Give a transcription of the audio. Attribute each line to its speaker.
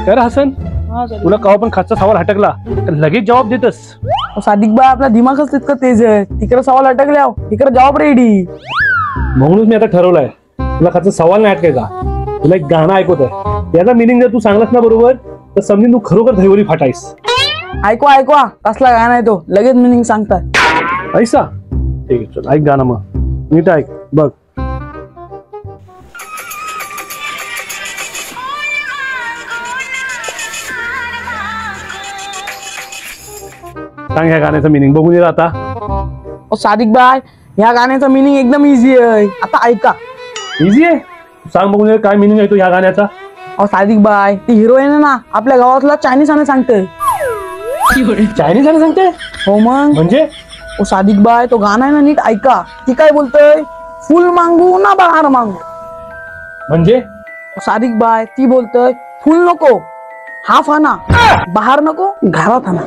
Speaker 1: अरे हसन, तुला कवा पण खासचा सवाल हटकला तर लगेच जवाब देतस.
Speaker 2: सादिक भाई आपला दिमागच तितकं तेज आहे. तिकडे सवाल अटकल्या इकडे जवाब रेडी.
Speaker 1: म्हणूनच मी आता ठरवलंय तुला खासचा सवाल नाही अटकायचा. तुला एक गाणं ऐकवत आहे, याचा मिनिंग जर तू सांगलास ना बरोबर तर समजून तू खरोखर दहिवरी फाटायस.
Speaker 2: ऐकवा कसला गाणं आहे तो, लगेच मिनिंग सांगतात.
Speaker 1: ऐसा ठीक आहे, चल ऐक गाणं मग नीट ऐक बघ. सांग ह्या गाण्याचं मिनिंग बघून ये आता.
Speaker 2: सादिक भाई ह्या गाण्याचा मिनिंग एकदम इझी आहे, आता ऐका.
Speaker 1: इझी आहे, सांग बघून ये काय मिनिंग आहे तो ह्या गाण्याचा.
Speaker 2: सादिक भाई ती हिरोईन आहे ना आपल्या गावातला चायनीज आणि सांगते.
Speaker 1: चायनीज आणि सांगते?
Speaker 2: हो मग.
Speaker 1: म्हणजे
Speaker 2: सादिक भाई तो गाणं आहे ना नीट ऐका. ती काय बोलतोय, फुल मांगू ना बहार मांगू.
Speaker 1: म्हणजे
Speaker 2: सादिक भाई ती बोलतोय फुल नको हाफ आणा, बाहेर नको घरात आणा.